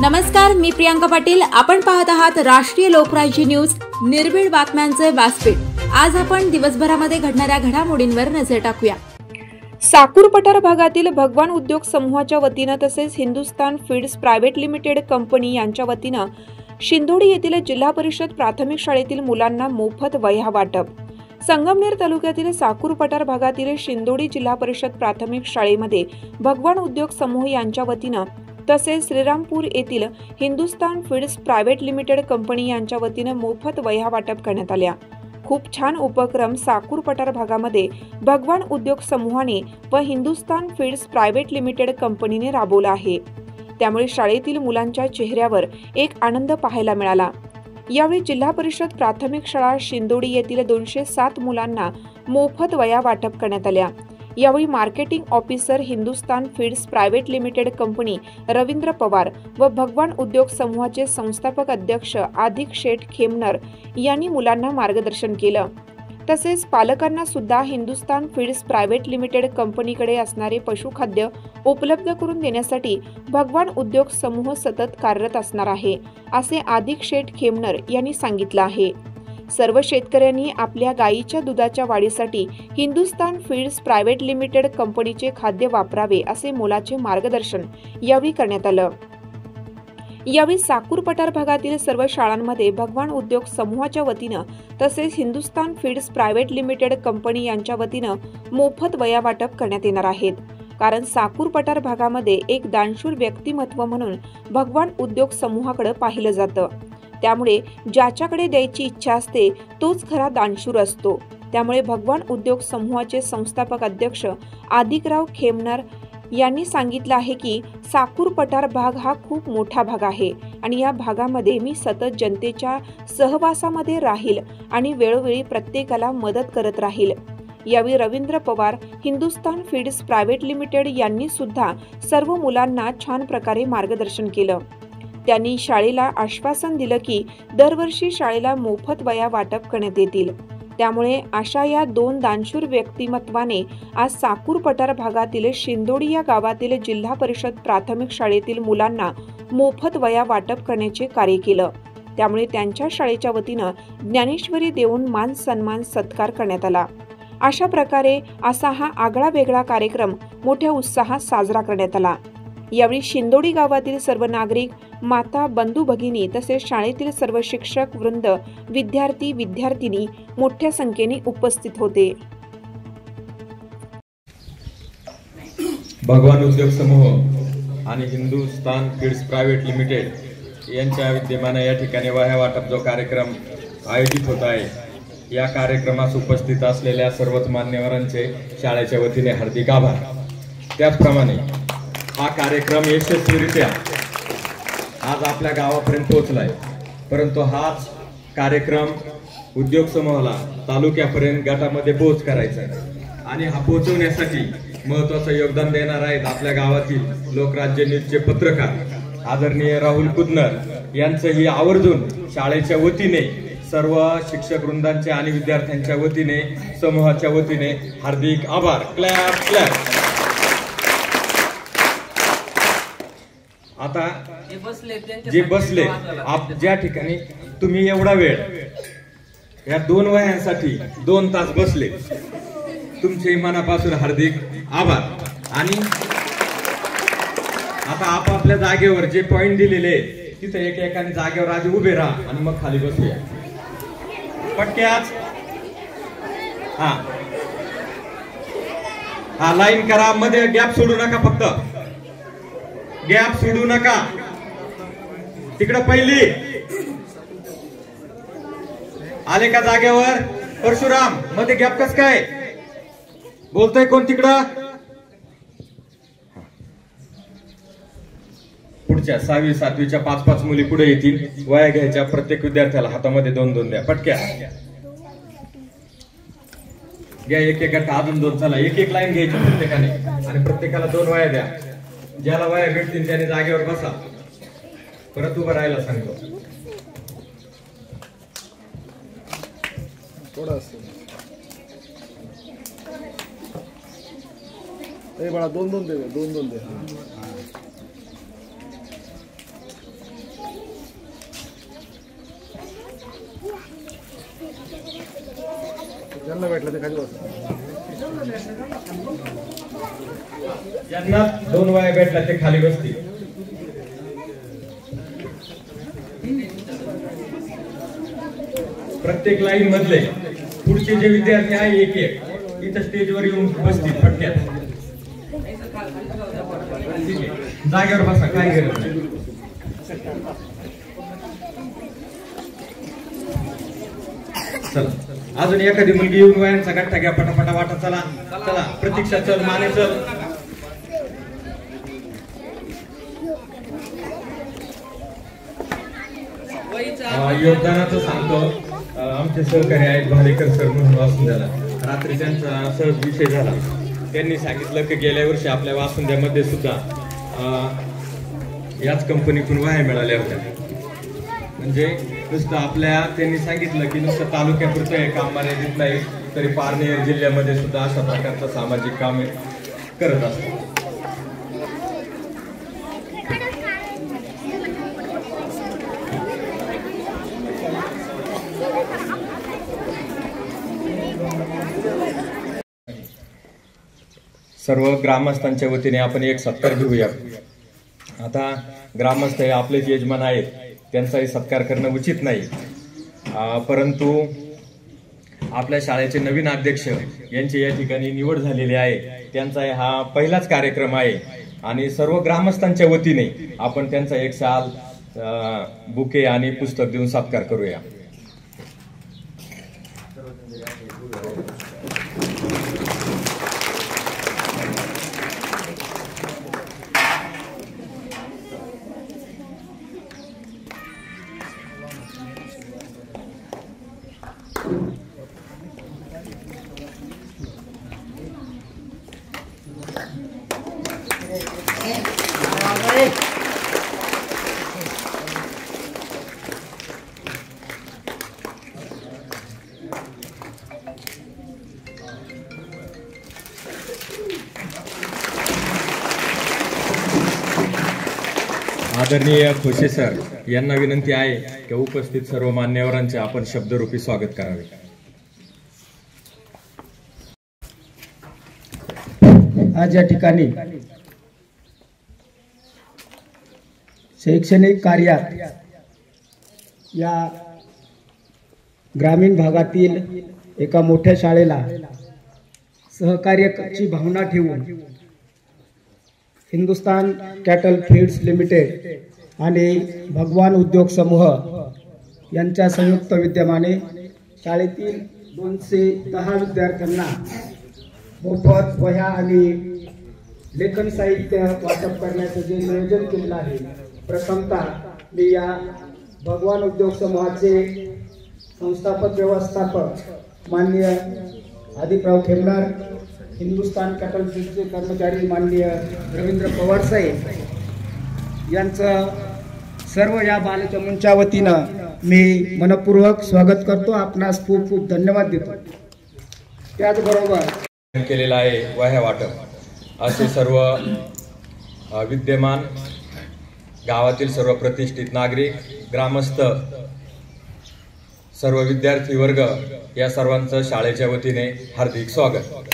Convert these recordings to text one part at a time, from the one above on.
नमस्कार, मी प्रियांका पाटील. आपण पाहत आहात राष्ट्रीय लोकराज्य न्यूज, निर्भीड बातम्यांचे व्यासपीठ. आज आपण दिवसभरामध्ये घडणाऱ्या घडामोडींवर नजर टाकूया. साकूर पठार भागातील भगवान उद्योग समूहाच्या वतीनं तसेच Hindustan feeds private limited company यांच्या वतीनं शिंदोडी येथील जिल्हा परिषद प्राथमिक शाळेतील मुलांना मोफत वह्या वाटप. संगमनेर तालुक्यातील साकूर पठार भागातील शिंदोडी जिल्हा परिषद प्राथमिक शाळेमध्ये भगवान उद्योग समूह यांच्या वतीनं तसेच श्रीरामपूर येथील Hindustan feeds private limited company यांच्या वतीनं मोफत वह्या वाटप करण्यात आल्या. खूप छान उपक्रम साकूर पठार भागामध्ये भगवान उद्योग समूहाने व हिंदुस्तान फीड्स प्रायव्हेट लिमिटेड कंपनीने राबवला आहे. त्यामुळे शाळेतील मुलांच्या चेहऱ्यावर एक आनंद पाहायला मिळाला. यावेळी जिल्हा परिषद प्राथमिक शाळा शिंदोडी येथील 207 मुलांना मोफत वह्या वाटप करण्यात आल्या. यावेळी marketing officer Hindustan feeds private limited company Ravindra Pawar व भगवान उद्योग समूहाचे संस्थापक अध्यक्ष आदिक शेठ खेमनर यांनी मुलांना मार्गदर्शन केलं. तसेच पालकांना सुद्धा हिंदुस्तान फीड्स प्रायव्हेट लिमिटेड कंपनीकडे असणारे पशुखाद्य उपलब्ध करून देण्यासाठी भगवान उद्योग समूह सतत कार्यरत असणार आहे, असे आदिक शेठ खेमनर यांनी सांगितलं आहे. सर्व शेतकऱ्यांनी आपल्या गायीच्या दुधाच्या वाढीसाठी हिंदुस्तान फीड्स प्रायव्हेट लिमिटेड कंपनीचे खाद्य वापरावे, असे मोलाचे मार्गदर्शन यावेळी करण्यात आलं. यावेळी साकूर पठार भागातील सर्व शाळांमध्ये भगवान उद्योग समूहाच्या वतीनं तसेच Hindustan feeds private limited company यांच्या वतीनं मोफत वह्या वाटप करण्यात येणार आहेत. कारण साकूर पठार भागामध्ये एक दानशूर व्यक्तिमत्व म्हणून भगवान उद्योग समूहाकडे पाहिलं जातं. त्यामुळे ज्याच्याकडे द्यायची इच्छा असते तोच खरा दानशूर असतो. त्यामुळे भगवान उद्योग समूहाचे संस्थापक अध्यक्ष आदिकराव खेमनर यांनी सांगितलं आहे की साकूर पठार भाग हा खूप मोठा भाग आहे आणि या भागामध्ये मी सतत जनतेच्या सहवासामध्ये राहील आणि वेळोवेळी प्रत्येकाला मदत करत राहील. यावेळी Ravindra Pawar Hindustan feeds private limited यांनी सुद्धा सर्व मुलांना छान प्रकारे मार्गदर्शन केलं. त्यांनी शाळेला आश्वासन दिलं की दरवर्षी शाळेला मोफत वह्या वाटप करण्यात येतील. त्यामुळे अशा या 2 दानशूर व्यक्तिमत्वाने आज साकूर पठार भागातील शिंदोडी या गावातील जिल्हा परिषद प्राथमिक शाळेतील मुलांना मोफत वह्या वाटप करण्याचे कार्य केलं. त्यामुळे त्यांच्या शाळेच्या वतीनं ज्ञानेश्वरी देऊन मान सन्मान सत्कार करण्यात आला. अशा प्रकारे असा हा आगळा वेगळा कार्यक्रम मोठ्या उत्साहात साजरा करण्यात आला. यावेळी शिंदोडी गावातील सर्व नागरिक, माता, बंधू भगिनी तसेच शाळेतील सर्व शिक्षक वृंद, विद्यार्थी विद्यार्थिनी मोठ्या संख्येने उपस्थित होते. भगवान उद्योग समूह आणि हिंदुस्तान फीड्स प्रायव्हेट लिमिटेड यांच्या विद्यमाने या ठिकाणी वह्या वाटप जो कार्यक्रम आयोजित होत आहे, या कार्यक्रमास उपस्थित असलेल्या सर्वच मान्यवरांचे शाळेच्या वतीने हार्दिक आभार. त्याचप्रमाणे हा कार्यक्रम यशस्वीरित्या आज आपल्या गावापर्यंत पोहोचलाय. परंतु हाच कार्यक्रम उद्योग समूहाला तालुक्यापर्यंत गटामध्ये पोहोच करायचा आहे आणि हा पोहोचवण्यासाठी महत्वाचं योगदान देणार आहेत आपल्या गावातील लोकराज्य न्यूजचे पत्रकार आदरणीय राहुल कुदनर यांचंही आवर्जून शाळेच्या वतीने, सर्व शिक्षक वृंदांच्या आणि विद्यार्थ्यांच्या वतीने, समूहाच्या वतीने हार्दिक आभार. Clap clap. आता जे बसले ज्या ठिकाणी तुम्ही एवढा वेळ या 2 वह्यांसाठी 2 तास बसले, तुमचे मनापासून हार्दिक आभार. आणि आता आपापल्या जागेवर जे पॉइंट दिलेले तिथे एकेकाने जागेवर आधी उभे राहा आणि मग खाली बसूया पटक्याच. हा लाईन करा, मध्ये गॅप सोडू नका, फक्त गॅप सोडू नका. तिकडं पहिली आले का जागेवर? परशुराम, मध्ये गॅप कस काय बोलतोय कोण तिकडं? पुढच्या 6वी 7वीच्या 5-5 मुली पुढे येतील. वया घ्यायच्या, प्रत्येक विद्यार्थ्याला हातामध्ये 2-2 द्या. पटक्या घ्या, एक एक गट, अजून 2. चला, एक लाईन घ्यायची प्रत्येकाने आणि प्रत्येकाला 2 वया द्या. ज्याला वया भेटतील त्याने जागेवर बसा. परत उभं राहायला सांगतो. बाळा 2-2 दे, 2-2 दे. ज्यांना 2 वया भेटला ते खाली बसतील. प्रत्येक लाईन मधले पुढचे जे विद्यार्थी आहे एक एक इथं स्टेजवर येऊन बसतील फटक्यात. जागेवर बसा, काय गरज नाही. चला अजून एखादी मुलगी येऊन वयांचा गठ्ठा घ्या, पटापटा वाटा. चला चला, प्रतीक्षा चल, माने चल. योगदानाचं सांगतो, आमचे सहकारी आहेत भालेकर सर म्हणून वासुंद्याला. रात्री त्यांचा सहज विषय झाला. त्यांनी सांगितलं की गेल्या वर्षी आपल्या वासुंद्यामध्ये सुद्धा याच कंपनीतून वह्या मिळाल्या होत्या. म्हणजे नुसतं आपल्या त्यांनी सांगितलं की नुसतं तालुक्यापुरतं हे काम मर्यादित नाही, तरी पारनेर जिल्ह्यामध्ये सुद्धा अशा प्रकारचं सामाजिक काम करत असतात. सर्व ग्रामस्थांच्या वतीने आपण एक सत्कार घेऊया. आता ग्रामस्थ हे आपलेच यजमान आहेत, त्यांचाही सत्कार करणं उचित नाही. परंतु आपल्या शाळेचे नवीन अध्यक्ष यांची या ठिकाणी निवड झालेली आहे. त्यांचा हा पहिलाच कार्यक्रम आहे आणि सर्व ग्रामस्थांच्या वतीने आपण त्यांचा एक शाल, बुके आणि पुस्तक देऊन सत्कार करूया. आदरणीय खोसे सर यांना विनंती आहे की उपस्थित सर्व मान्यवरांचे आपण शब्दरूपी स्वागत करावे. आज या ठिकाणी शैक्षणिक कार्यात या ग्रामीण भागातील एका मोठ्या शाळेला सहकार्याची भावना ठेवून हिंदुस्तान कॅटल फीड्स लिमिटेड आणि भगवान उद्योग समूह यांच्या संयुक्त विद्यमाने शाळेतील 210 विद्यार्थ्यांना मोफत वह्या आणि लेखन साहित्य वाटप करण्याचं जे नियोजन केलेलं आहे, प्रथमतः मी या भगवान उद्योग समूहाचे संस्थापक व्यवस्थापक माननीय आदिपराव खेमणार, हिंदुस्तान कॅटल फीड्सचे कर्मचारी माननीय रवींद्र पवार साहेब यांचं सर्व या बालचमूंच्या वतीनं मी मनपूर्वक स्वागत करतो. आपणास खूप खूप धन्यवाद देतो. त्याचबरोबर केलेला आहे वह्या वाटप असे सर्व विद्यमान गावातील सर्व प्रतिष्ठित नागरिक, ग्रामस्थ, सर्व विद्यार्थी वर्ग या सर्वांचं शाळेच्या वतीने हार्दिक स्वागत.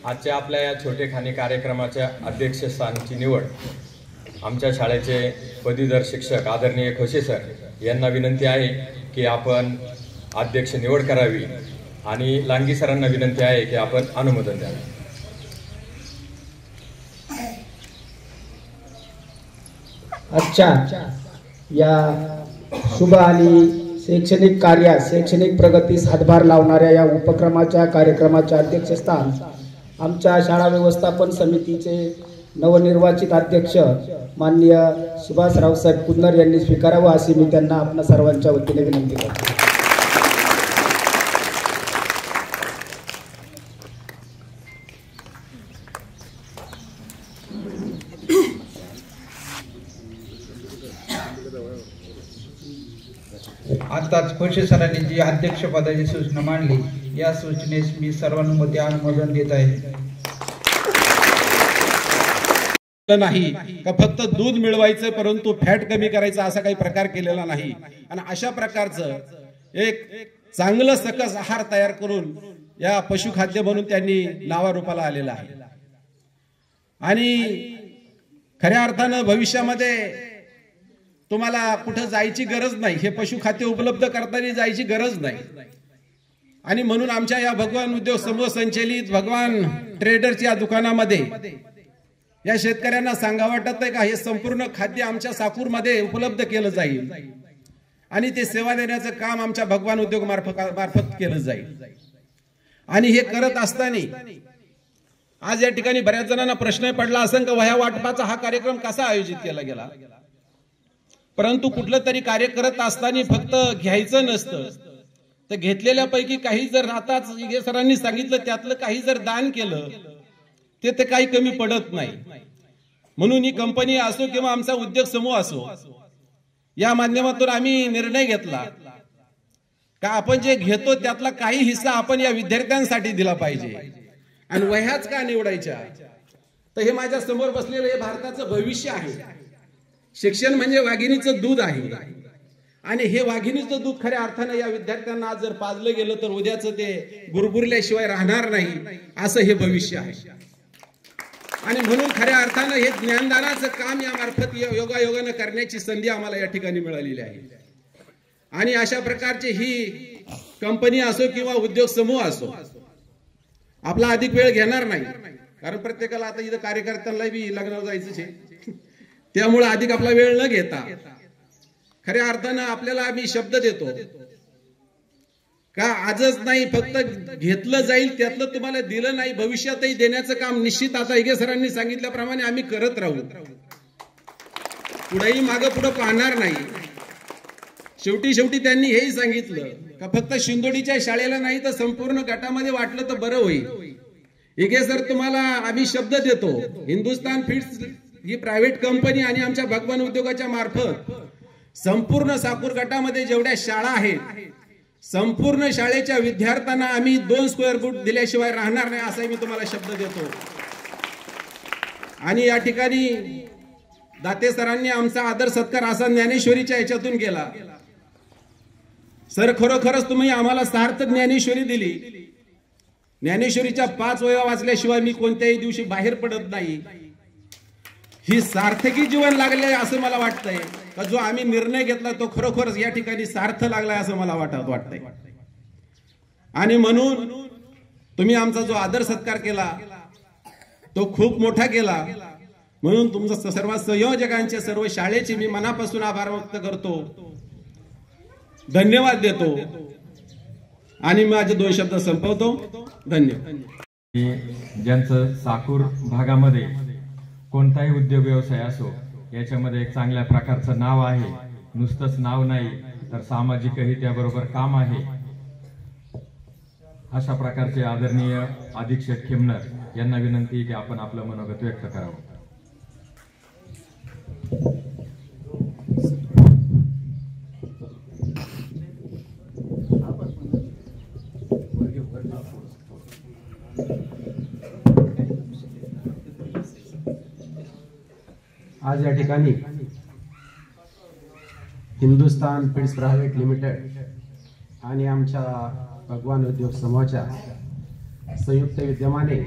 आजच्या आपल्या या छोटेखानी कार्यक्रमाच्या अध्यक्षस्थानाची निवड आमच्या शाळेचे पदवीधर शिक्षक आदरणीय खोसे सर यांना विनंती आहे की आपण अध्यक्ष निवड करावी आणि लांगी सरांना विनंती आहे की आपण अनुमोदन द्यावे. आजच्या या शुभ आणि शैक्षणिक कार्यात शैक्षणिक प्रगतीस हातभार लावणाऱ्या या उपक्रमाच्या कार्यक्रमाच्या अध्यक्षस्थान आमच्या शाळा व्यवस्थापन समितीचे नवनिर्वाचित अध्यक्ष माननीय सुभाष रावसाहेब कुन्नर यांनी स्वीकारावं अशी मी त्यांना आपल्या सर्वांच्या वतीने विनंती करतो. आताच खोसे सरांनी जी अध्यक्षपदाची सूचना मांडली, या सूचनेस मी सर्वानुमते अनुमोदन देत आहे. नाही का फक्त दूध मिळवायचं परंतु फॅट कमी करायचा असा काही प्रकार केलेला नाही। आणि अशा प्रकारचं एक चांगलं सकस आहार तयार करून या पशुखाद्य म्हणून त्यांनी नावारूपाला आलेला आहे। आणि खऱ्या अर्थानं भविष्यामध्ये तुम्हाला कुठं जायची गरज नाही, हे पशुखाद्य उपलब्ध करताना जायची गरज नाही। आणि म्हणून आमच्या या भगवान उद्योग समूह संचलित भगवान ट्रेडर्सच्या दुकानामध्ये या शेतकऱ्यांना सांगा वाटत आहे का हे संपूर्ण खाद्य आमच्या साकूरमध्ये उपलब्ध केलं जाईल आणि ते सेवा देण्याचं काम आमच्या भगवान उद्योग मार्फत केलं जाईल। आणि हे करत असताना आज या ठिकाणी बऱ्याच जणांना प्रश्न पडला असेल की वह्या वाटपाचा हा कार्यक्रम कसा आयोजित केला गेला, परंतु कुठलं तरी कार्य करत असताना फक्त घ्यायचं नसतं तर घेतलेल्यापैकी काही जर आताच सरांनी सांगितलं त्यातलं काही जर दान केलं ते काही कमी पडत नाही। म्हणून ही कंपनी असो किंवा आमचा उद्योग समूह असो या माध्यमातून आम्ही निर्णय घेतला का आपण जे घेतो त्यातला काही हिस्सा आपण या विद्यार्थ्यांसाठी दिला पाहिजे। आणि वह्याच का निवडायच्या तर हे माझ्या समोर बसलेलं हे भारताचं भविष्य आहे। शिक्षण म्हणजे वाघिणीचं दूध आहे आणि हे वाघिणीचं दूध खऱ्या अर्थानं या विद्यार्थ्यांना आज जर पाजलं गेलं तर उद्याचं ते गुरगुरल्याशिवाय राहणार नाही असं हे भविष्य आहे। आणि म्हणून खऱ्या अर्थानं हे ज्ञानदानाचं काम या मार्फत योगायोगानं करण्याची संधी आम्हाला या ठिकाणी मिळालेली आहे। आणि अशा प्रकारची ही कंपनी असो किंवा उद्योग समूह असो आपला अधिक वेळ घेणार नाही, कारण प्रत्येकाला आता इथं कार्यकर्त्यांना बी लग्नाला जायचं आहे, त्यामुळे अधिक आपला वेळ न घेता खऱ्या अर्थानं आपल्याला आम्ही शब्द देतो का आजच नाही फक्त घेतलं जाईल त्यातलं तुम्हाला दिलं नाही भविष्यातही देण्याचं काम निश्चित आता इगे सरांनी सांगितल्याप्रमाणे आम्ही करत राहू, पुढेही मागं पुढे पाहणार नाही। शेवटी त्यांनी हेही सांगितलं का फक्त शिंदोडीच्या शाळेला नाही तर संपूर्ण गटामध्ये वाटलं तर बरं होईल। इगे सर तुम्हाला आम्ही शब्द देतो हिंदुस्तान फीड्स ही प्रायव्हेट कंपनी आणि आमच्या भगवान उद्योगाच्या मार्फत संपूर्ण साकूर गटामध्ये जेवढ्या शाळा आहेत संपूर्ण शाळेच्या विद्यार्थ्यांना आम्ही 2 स्क्वेअर फूट दिल्याशिवाय राहणार नाही असा मी तुम्हाला शब्द देतो। आणि या ठिकाणी दाते सरांनी आमचा आदर सत्कार असा ज्ञानेश्वरीच्या याच्यातून केला। सर खरोखरच तुम्ही आम्हाला सार्थक ज्ञानेश्वरी दिली। ज्ञानेश्वरीच्या 5 वह्या वाचल्याशिवाय मी कोणत्याही दिवशी बाहेर पडत नाही। ही सार्थकी जीवन लागले असं मला वाटतंय का जो आम्ही निर्णय घेतला तो खरोखरच या ठिकाणी सार्थ लागलाय असं मला वाटतंय। आणि म्हणून तुम्ही आमचा जो आदर सत्कार केला तो खूप मोठा केला, म्हणून तुमचं सर्व संयोजकांचे सर्व शाळेचे मी मनापासून आभार व्यक्त करतो, धन्यवाद देतो आणि माझे 2 शब्द संपवतो। धन्यवाद। ज्यांचं साकूर भागामध्ये कोणताही उद्योग व्यवसाय असो याच्यामध्ये एक चांगल्या प्रकारचं नाव आहे, नुसतंच नाव नाही तर सामाजिकही त्याबरोबर काम आहे, अशा प्रकारचे आदरणीय अधीक्षक खेमनर यांना विनंती की आपण आपलं मनोगत व्यक्त करावं। आज या ठिकाणी हिंदुस्तान फीड्स प्रायव्हेट लिमिटेड आणि आमच्या भगवान उद्योग समूहाच्या संयुक्त विद्यमाने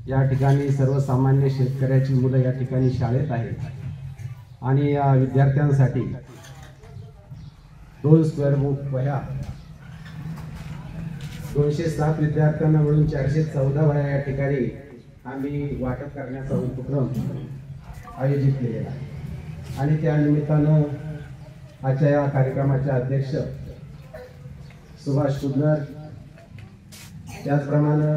या ठिकाणी सर्वसामान्य शेतकऱ्याची मुलं या ठिकाणी शाळेत आहेत आणि या विद्यार्थ्यांसाठी 2 स्क्वेअर फूट वह्या 207 विद्यार्थ्यांना मिळून 414 वह्या या ठिकाणी आम्ही वाटप करण्याचा उपक्रम आयोजित केलेला आहे। आणि त्या निमित्तानं आजच्या या कार्यक्रमाचे अध्यक्ष सुभाष कुदनर, त्याचप्रमाणे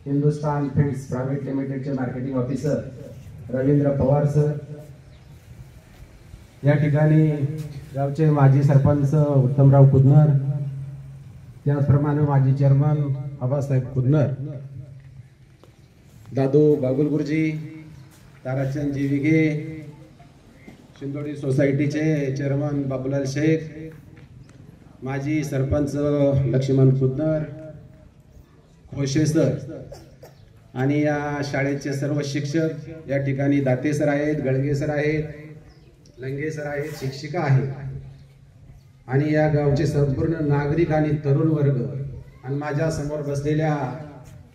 हिंदुस्तान फीड्स प्रायव्हेट लिमिटेडचे marketing officer Ravindra Pawar sir, या ठिकाणी गावचे माजी सरपंच उत्तमराव कुदनर, त्याचप्रमाणे माजी चेअरमन आबासाहेब कुदनर, दादू बागुलगुरुजी, ताराचंदजी विगे, शिंदोडी सोसायटीचे चेअरमन बाबूलाल शेख, माजी सरपंच लक्ष्मण कुदनर, खोशे सर आणि या शाळेचे सर्व शिक्षक या ठिकाणी दाते सर आहेत, गळगे सर आहेत, लंगे सर आहेत, शिक्षिका आहेत आणि या गावचे संपूर्ण नागरिक आणि तरुण वर्ग आणि माझ्या समोर बसलेल्या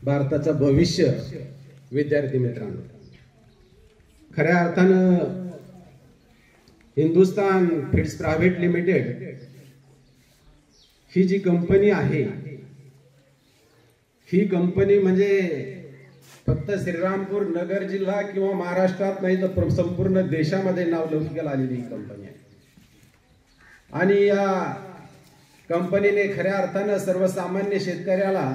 भारताचं भविष्य विद्यार्थी मित्रांनो, खऱ्या अर्थानं हिंदुस्तान फीड्स प्रायव्हेट लिमिटेड ही जी कंपनी आहे, ही कंपनी म्हणजे फक्त श्रीरामपूर नगर जिल्हा किंवा महाराष्ट्रात नाही तर संपूर्ण देशामध्ये नावलौकिक आलेली ही कंपनी आहे. आणि या कंपनीने खऱ्या अर्थानं सर्वसामान्य शेतकऱ्याला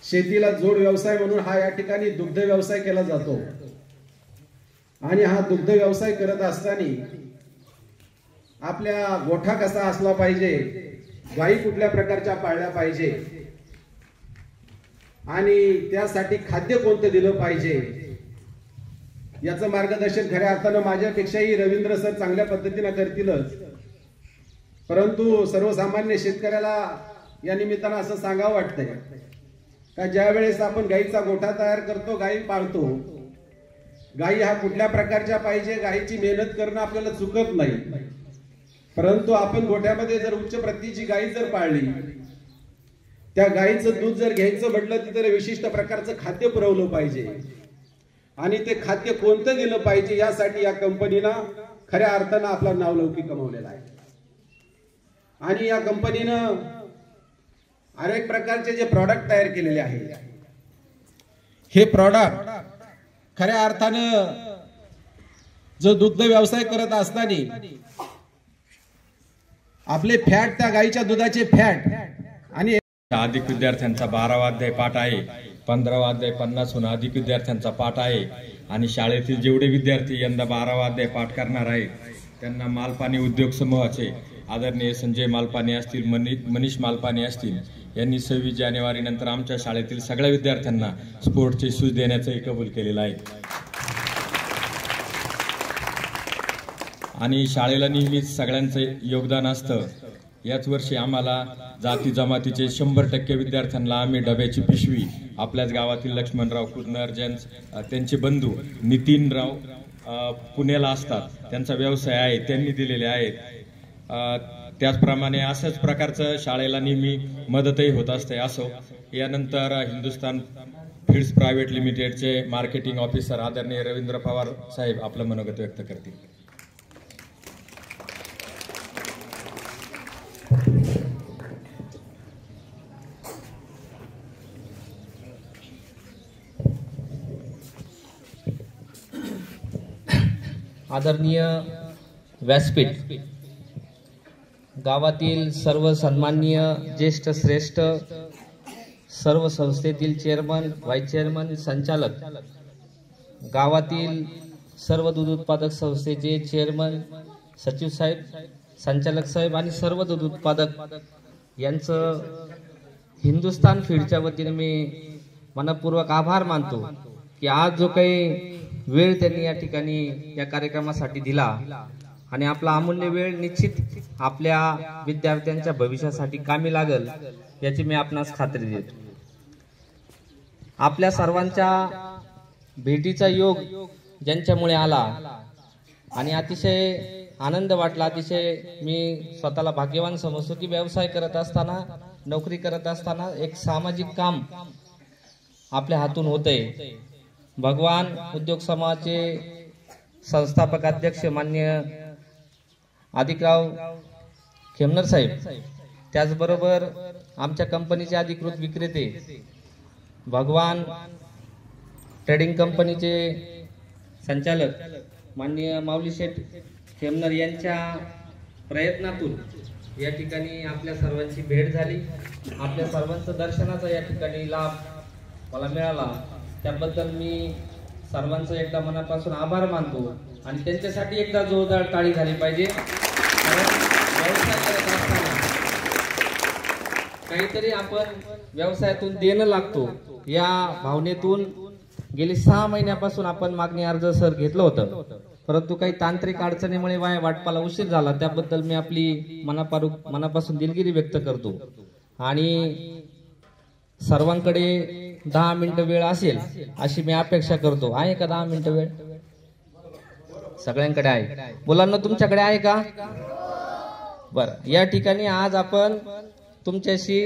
शेतीला जोड व्यवसाय म्हणून हा या ठिकाणी दुग्ध व्यवसाय केला जातो. आणि हा दुग्ध व्यवसाय करत असताना आपल्या गोठा कसा असला पाहिजे, गायी कुठल्या प्रकारच्या पाळल्या पाहिजे आणि त्यासाठी खाद्य कोणतं दिलं पाहिजे याचं मार्गदर्शन खऱ्या अर्थानं माझ्यापेक्षाही रवींद्र सर चांगल्या पद्धतीने करतीलच. परंतु सर्वसामान्य शेतकऱ्याला या निमित्तानं असं सांगावं वाटतंय का ज्या वेळेस आपण गायीचा गोठा तयार करतो, गायी पाळतो, गायी हा कुठल्या प्रकारच्या पाहिजे, गायीची मेहनत करणं आपल्याला चुकत नाही. परंतु आपण गोठ्यामध्ये जर उच्च प्रतीची गायी जर पाळली, त्या गायीचं दूध जर घ्यायचं म्हटलं तर विशिष्ट प्रकारचं खाद्य पुरवलं पाहिजे आणि ते खाद्य कोणतं दिलं पाहिजे यासाठी या कंपनीनं खऱ्या अर्थानं आपला नावलौकिक कमवलेला आहे. आणि या कंपनीनं अनेक प्रकारचे जे प्रॉडक्ट तयार केलेले आहेत, हे प्रॉडक्ट खऱ्या अर्थानं जो दुग्ध व्यवसाय करत असताना आपले फॅट, त्या गायीच्या दुधाचे फॅट आणि अधिक विद्यार्थ्यांचा 12वा अध्याय पाठ आहे, 15वा अध्याय 50हून अधिक विद्यार्थ्यांचा पाठ आहे. आणि शाळेतील जेवढे विद्यार्थी यंदा 12वा अध्याय पाठ करणार आहेत त्यांना मालपाणी उद्योग समूहाचे आदरणीय संजय मालपाणी असतील, मनीष मालपाणी असतील यांनी 26 जानेवारी नंतर आमच्या शाळेतील सगळ्या विद्यार्थ्यांना स्पोर्ट्सचे शूज देण्याचंही कबूल केलेलं आहे. आणि शाळेला नेहमीच सगळ्यांचं योगदान असतं. याच वर्षी आम्हाला जाती जमातीचे 100% विद्यार्थ्यांना आम्ही डब्याची पिशवी, आपल्याच गावातील लक्ष्मणराव कुरनर त्यांचे बंधू नितीनराव पुण्याला असतात, त्यांचा व्यवसाय आहे, त्यांनी दिलेले आहेत. त्याचप्रमाणे अशाच प्रकारचं शाळेला नेहमी मदतही होत असते. असो, यानंतर हिंदुस्तान फीड्स प्रायव्हेट लिमिटेडचे मार्केटिंग ऑफिसर आदरणीय रवींद्र पवार साहेब आपलं मनोगत व्यक्त करतील. आदरणीय व्यासपीठ, गावातील सर्व सन्माननीय ज्येष्ठ श्रेष्ठ सर्व संस्थेतील चेअरमन, व्हाईस चेअरमन, संचालक, गावातील सर्व दूध उत्पादक संस्थेचे चेअरमन, सचिव साहेब, संचालक साहेब आणि सर्व दूध उत्पादक यांचं हिंदुस्तान फीडच्या वतीने मी मनपूर्वक आभार मानतो की आज जो काही वेळ त्यांनी या ठिकाणी या कार्यक्रमासाठी दिला आणि आपला अमूल्य वेळ निश्चित आपल्या विद्यार्थ्यांच्या भविष्यासाठी कामी लागेल याची मी आपणास खात्री देतो. आपल्या सर्वांच्या भेटीचा योग ज्यांच्यामुळे आला आणि अतिशय आनंद वाटला, अतिशय मी स्वतःला भाग्यवान समजतो की व्यवसाय करत असताना, नोकरी करत असताना एक सामाजिक काम आपल्या हातून होतंय. भगवान उद्योग समाजाचे संस्थापक अध्यक्ष माननीय अधिकराव खेमनर साहेब, त्याचबरोबर आमच्या कंपनीचे अधिकृत विक्रेते भगवान ट्रेडिंग कंपनीचे संचालक माननीय माऊली शेठ खेमनर यांच्या प्रयत्नातून या ठिकाणी आपल्या सर्वांची भेट झाली. आपल्या सर्वांचं दर्शनाचा या ठिकाणी लाभ मला मिळाला. त्याबद्दल मी सर्वांचं एकदा मनापासून आभार मानतो आणि त्यांच्यासाठी एकदा जोरदार टाळी झाली पाहिजे. व्यवसाय करत असताना काहीतरी आपण व्यवसायातून देणं लागतो या भावनेतून गेली 6 महिन्यापासून आपण मागणी अर्ज सर घेतलं होतं, परंतु काही तांत्रिक अडचणीमुळे वाटपाला उशीर झाला. त्याबद्दल मी आपली मनापासून दिलगिरी व्यक्त करतो आणि सर्वांकडे 10 मिनिटं वेळ असेल अशी मी अपेक्षा करतो. आहे का 10 मिनिटं वेळ? सगळ्यांकडे आहे. मुलांना तुमच्याकडे आहे का? बरं, या ठिकाणी आज आपण तुमच्याशी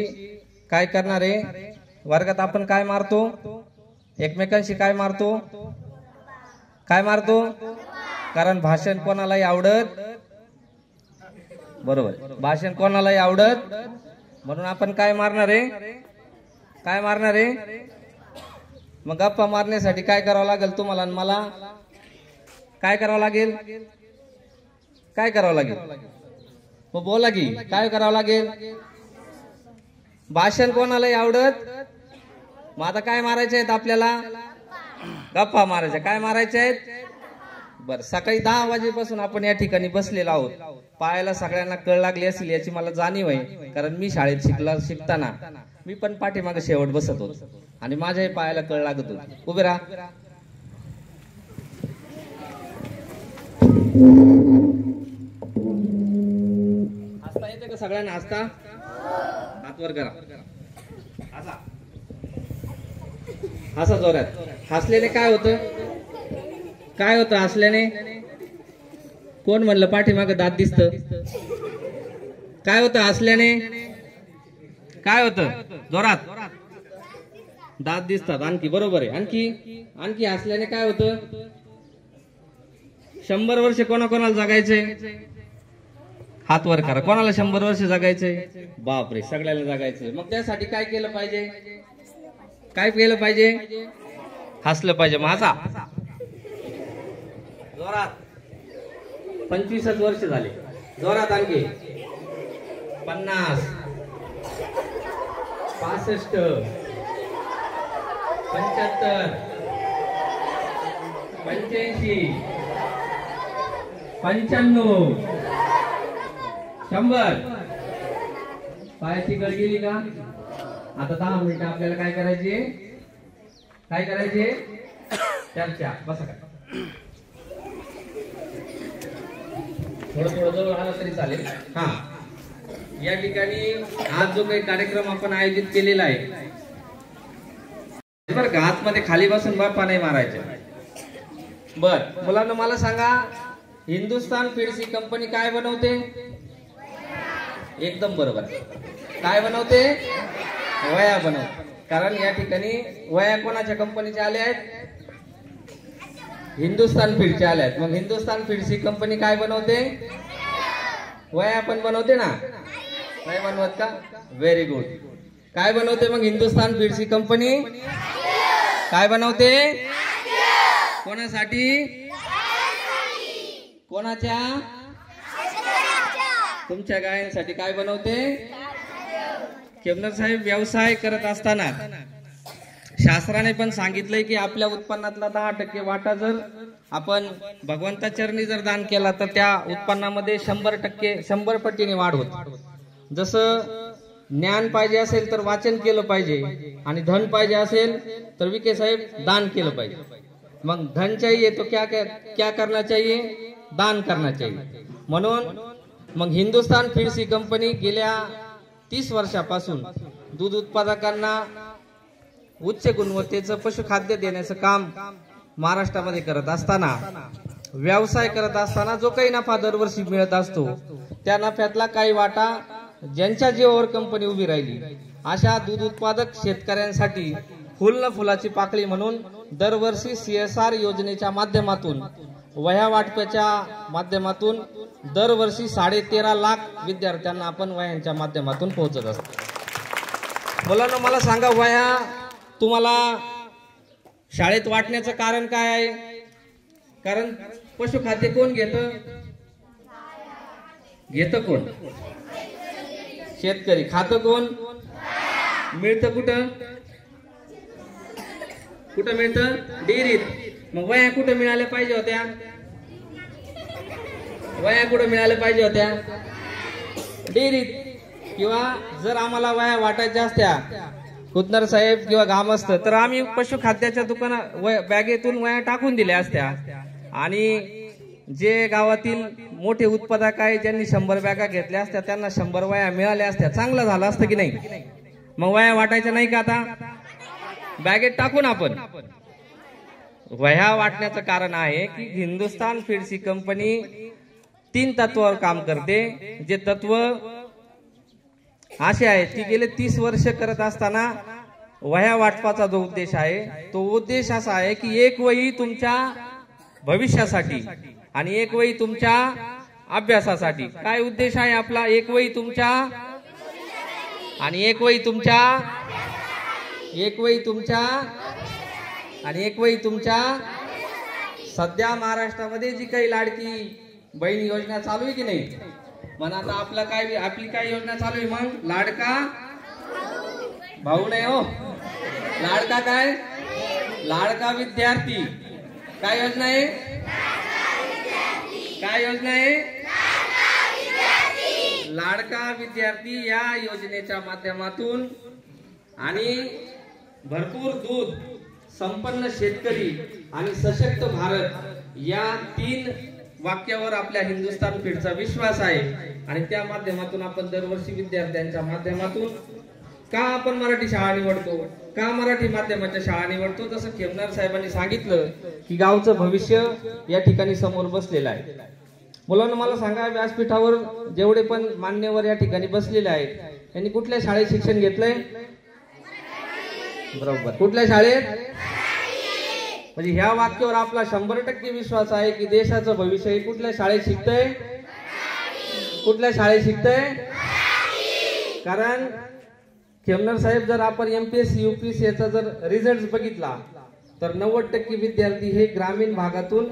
काय करणार आहे? वर्गात आपण काय मारतो? एकमेकांशी काय मारतो? काय मारतो? कारण भाषण कोणालाही आवडत, बरोबर, भाषण कोणालाही आवडत, म्हणून आपण काय मारणार आहे? काय मारणार आहे? मग गप्पा मारण्यासाठी काय करावं लागेल तुम्हाला आणि मला? काय करावं लागेल? काय करावं लागेल? मग बोला की काय करावं लागेल? भाषण कोणालाही आवडत, मग आता काय मारायचे आहेत आपल्याला? गप्पा मारायच्या. काय मारायचे आहेत? बर, सकाळी 10 वाजेपासून आपण या ठिकाणी बसलेलो आहोत. पायाला सगळ्यांना कळ लागली असेल याची मला जाणीव आहे, कारण मी शाळेत शिकताना मी पण पाठीमागे शेवट बसत होतो आणि माझ्याही पायाला कळ लागत होती. उभे राहा. हसता येते का सगळ्यांना? हसता? हात वर करा. हसा, हसा जोरात. हसल्याने काय होतं? काय होतं हसल्याने? कोण म्हणलं पाठीमागं दात दिसत? काय होतं हसल्याने? काय होतं? जोरात. दात दिसतात. आणखी, बरोबर आहे. आणखी हसल्याने काय होतं? 100 वर्ष कोणाकोणाला जगायचंय? हात वर करा. कोणाला 100 वर्ष जगायचंय? बापरे, सगळ्याला जगायचंय. मग त्यासाठी काय केलं पाहिजे? काय केलं पाहिजे? हसलं पाहिजे. मग हसा जोरात. 25 वर्ष झाले. जोरात. आणखी 50, 65, 75, 85, 95, 100. पायाची गळ गेली का? आता 10 मिनिटं आपल्याला काय करायचे? काय करायचे? चर्चा. बसा का? थोडं जवळ आला तरी चालेल. हा, या ठिकाणी आज जो काही कार्यक्रम आपण आयोजित केलेला आहे, बरं का, आतमध्ये खाली बसून बाप्पा नाही मारायचे. बर, मुलांना मला सांगा, हिंदुस्तान फीड्स ही कंपनी काय बनवते? एकदम बरोबर. काय बनवते? वया बनवते. कारण या ठिकाणी वया कोणाच्या कंपनीच्या आल्या आहेत? हिंदुस्तान फीड्सच्या आल्या आहेत. मग हिंदुस्तान फीड्स ही कंपनी काय बनवते? वया पण बनवते ना? नाही बनवत का? Very good. काय बनवते मग हिंदुस्तान फीड्स ही कंपनी? काय बनवते? कोणासाठी? कोणाच्या? तुमच्या गायांसाठी. काय बनवते? केमनर साहेब, व्यवसाय करत असताना शास्त्राने पण सांगितलंय की आपल्या उत्पन्नातला 10% वाटा जर आपण भगवंताचरणी जर दान केला तर त्या उत्पन्नामध्ये 100 पटीने वाढ होते. जसं ज्ञान पाहिजे असेल तर वाचन केलं पाहिजे आणि धन पाहिजे असेल तर विखे साहेब दान केलं पाहिजे. मग धन चाहिए तो क्या करना चाहिए? दान करना चाहिए. म्हणून मग हिंदुस्तान फीड्स ही कंपनी गेल्या 30 वर्षापासून दूध उत्पादकांना उच्च गुणवत्तेचं पशुखाद्य देण्याचं काम महाराष्ट्रामध्ये करत असताना, व्यवसाय करत असताना जो काही नफा दरवर्षी मिळत असतो त्या नफ्यातला काही वाटा ज्यांच्या जीवावर कंपनी उभी राहिली अशा दूध उत्पादक शेतकऱ्यांसाठी फुल न फुलाची पाकळी म्हणून दरवर्षी CSR योजनेच्या माध्यमातून, वह्या वाटपाच्या माध्यमातून दरवर्षी 13.5 लाख विद्यार्थ्यांना आपण वह्यांच्या माध्यमातून पोहोचत असतो. मुलांना मला सांगा, वह्या तुम्हाला शाळेत वाटण्याचं कारण काय आहे? कारण पशुखाद्य कोण घेतं? कोण? शेतकरी. खातं कोण? मिळतं कुठं? मिळतं? डेअरीत. मग वह्या कुठं मिळाल्या पाहिजे होत्या? डेअरीत. किंवा जर आम्हाला वह्या वाटायच्या असत्या कुतनर साहेब किंवा ग्रामस्थ, तर आम्ही पशुखाद्याच्या दुकानात बॅगेतून वह्या टाकून दिल्या असत्या आणि जे गावातील मोठे उत्पादक आहे ज्यांनी 100 बॅगा घेतल्या असत्या त्यांना 100 वह्या मिळाल्या असत्या. चांगलं झालं असतं की नाही? मग वह्या वाटायच्या नाही का आता? बॅगेत टाकून आपण वह्या वाटण्याचं कारण आहे की हिंदुस्तान फीड्स ही कंपनी 3 तत्वावर काम करते. जे तत्व असे आहे की गेले 30 वर्ष करत असताना वह्या वाटपाचा जो उद्देश आहे तो उद्देश असा आहे की एक वही तुमच्या भविष्यासाठी आणि एक वही तुमच्या अभ्यासासाठी. काय उद्देश आहे आपला? एक वही तुमच्या आणि एक वही तुमच्या, एक वही तुमच्या आणि एक वही तुमच्या. सध्या महाराष्ट्रामध्ये जी काही लाडकी बहीण योजना चालू आहे की नाही, म्हणा आता आपली काय योजना चालू आहे? मग लाडका भाऊ नाही हो, लाडका काय? लाडका विद्यार्थी. काय योजना आहे? काय योजना आहे? लाडका विद्यार्थी. या योजनेच्या माध्यमातून आणि भरपूर दूध, संपन्न शेतकरी आणि सशक्त भारत या 3 वाक्यावर आपल्या हिंदुस्तान फीडचा विश्वास आहे. आणि त्या माध्यमातून आपण दरवर्षी विद्यार्थ्यांच्या माध्यमातून का आपण मराठी शाळा निवडतो, का मराठी माध्यमाच्या शाळा निवडतो, तसं खेमनार साहेबांनी सांगितलं की गावचं भविष्य या ठिकाणी समोर बसलेलं आहे. मुलांना मला सांगा, व्यासपीठावर जेवढे पण मान्यवर या ठिकाणी बसलेले आहेत त्यांनी कुठल्या शाळेत शिक्षण घेतलंय? बरोबर, कुठल्या शाळेत? म्हणजे ह्या वाक्यावर आपला 100% विश्वास आहे की देशाचं भविष्य कुठल्या शाळेत शिकतंय? कुठल्या शाळेत शिकतंय? कारण खेमनार साहेब, जर आपण MPSC UPSC याचा जर रिझल्ट बघितला तर 90% विद्यार्थी हे ग्रामीण भागातून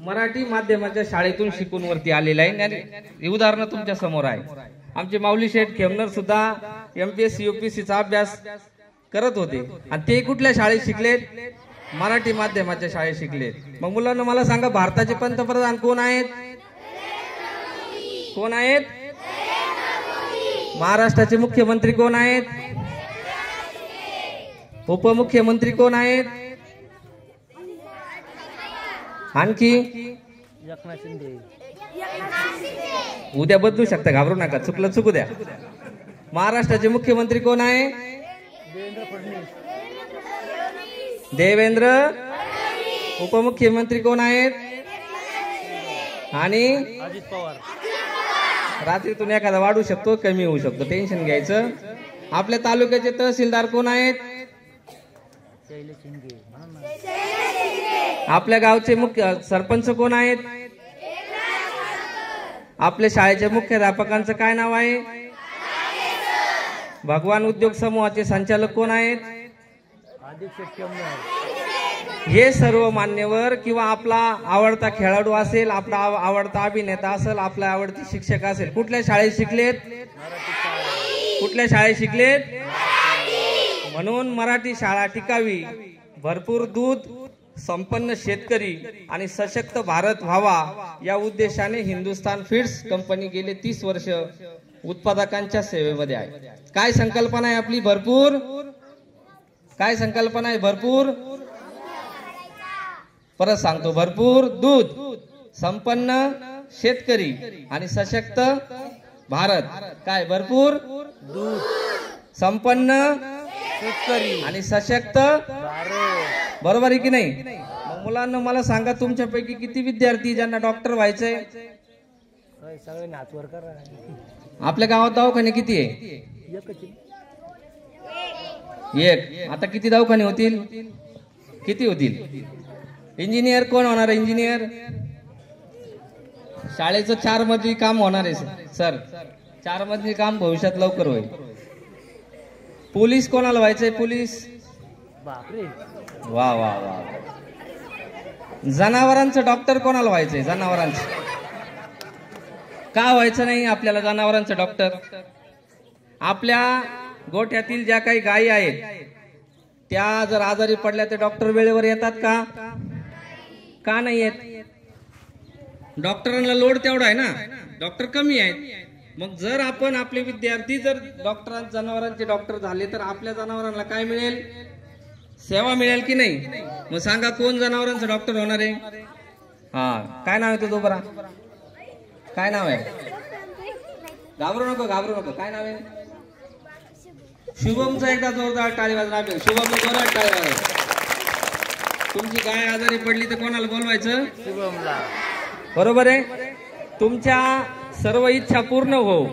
मराठी माध्यमाच्या शाळेतून शिकून वरती आलेले आहे. हे उदाहरण तुमच्या समोर आहे. आमचे माऊली शेठ खेमनार सुद्धा MPSC UPSCचा अभ्यास करत होते आणि ते कुठल्या शाळेत शिकलेत? मराठी माध्यमाच्या शाळेत शिकलेत. मग मुलांना मला सांगा, भारताचे पंतप्रधान कोण आहेत? कोण आहेत? महाराष्ट्राचे मुख्यमंत्री कोण आहेत? उपमुख्यमंत्री कोण आहेत? आणखी उद्या बदलू शकता, घाबरू नका, चुकलं चुकू द्या. महाराष्ट्राचे मुख्यमंत्री कोण आहे? देवेंद्र. उपमुख्यमंत्री कोण आहेत? आणि अजित पवार. रात्रीतून एखादा वाढू शकतो, कमी होऊ शकतो, टेन्शन घ्यायचं. आपल्या तालुक्याचे तहसीलदार कोण आहेत? आपल्या गावचे मुख्य सरपंच कोण आहेत? आपल्या शाळेच्या मुख्याध्यापकांचं काय नाव आहे? भगवान उद्योग समूहाचे संचालक कोण आहेत? हे सर्व मान्यवर किंवा आपला आवडता खेळाडू असेल, आपला आवडता अभिनेता असेल, आपला आवडती शिक्षक असेल, कुठल्या शाळेत शिकलेत? कुठल्या शाळेत शिकलेत? म्हणून मराठी शाळा टिकावी, भरपूर दूध, संपन्न शेतकरी आणि सशक्त भारत व्हावा या उद्देशाने हिंदुस्तान फीड्स कंपनी गेले 30 वर्ष उत्पादकांच्या सेवेमध्ये आहे. काय संकल्पना आहे आपली? भरपूर. काय संकल्पना आहे? भरपूर. परत सांगतो, भरपूर दूध, संपन्न शेतकरी आणि सशक्त भारत. काय? भरपूर दूध, संपन्न शेतकरी आणि सशक्त भारत. बरोबर आहे की नाही? मग मुलांना मला सांगा, तुमच्यापैकी किती विद्यार्थी ज्यांना डॉक्टर व्हायचंय? आपल्या गावात दवाखाने किती आहे? एक. आता किती दवाखाने होतील? किती होतील? इंजिनियर कोण होणार आहे? इंजिनियर शाळेचं 4 मजली काम होणार आहे सर. 4 मजली काम भविष्यात लवकर होईल. पोलीस कोणाला व्हायचंय? पोलीस. वा वा वा. जनावरांचं डॉक्टर कोणाला व्हायचंय? जनावरांचं. का व्हायचं नाही आपल्याला जनावरांचं डॉक्टर? आपल्या गोठ्यातील ज्या काही गायी आहेत त्या जर आजारी पडल्या तर डॉक्टर वेळेवर येतात का? का नाही येत? डॉक्टरांना लोड तेवढा आहे ना, डॉक्टर कमी आहेत. मग जर आपण आपले विद्यार्थी जर जनावरांचे डॉक्टर झाले तर आपल्या जनावरांना काय मिळेल? सेवा मिळेल की नाही? मग सांगा, कोण जनावरांचं डॉक्टर होणार आहे? हा, काय नाव आहे तुझं? बरा, काय नाव आहे? घाबरू नको, घाबरू नको. काय नाव आहे? शुभमचा एकदा जोरदार टाळी वाजवा. शुभमला जोरदार टाळी वाजवा. तुमची गाय आजारी पडली तर कोणाला बोलवायचं? शुभमला. बरोबर आहे. तुमच्या सर्व इच्छा पूर्ण हो,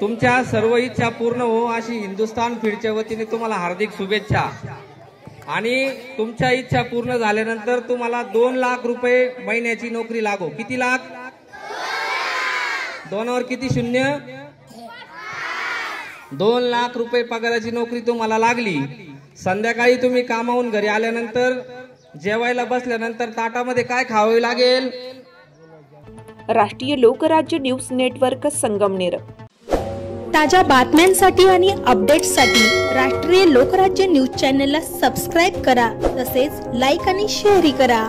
तुमच्या सर्व इच्छा पूर्ण हो अशी हिंदुस्थान फीडच्या वतीने तुम्हाला हार्दिक शुभेच्छा. आणि तुमच्या इच्छा पूर्ण झाल्यानंतर तुम्हाला 2 लाख रुपये महिन्याची नोकरी लागो. किती लाख? 2 वर किती शून्य? 2 लाख रुपये पगाराची नोकरी तुम्हाला लागली. संध्याकाळी तुम्ही कामावून घरी आल्यानंतर जेवायला बसल्यानंतर ताटामध्ये काय खावे लागेल? राष्ट्रीय लोकराज्य न्यूज नेटवर्क संगमनेर. ताज्या बातम्यांसाठी आणि अपडेट्ससाठी राष्ट्रीय लोकराज्य न्यूज चॅनलला सबस्क्राईब करा, तसेच लाईक आणि शेअरही करा.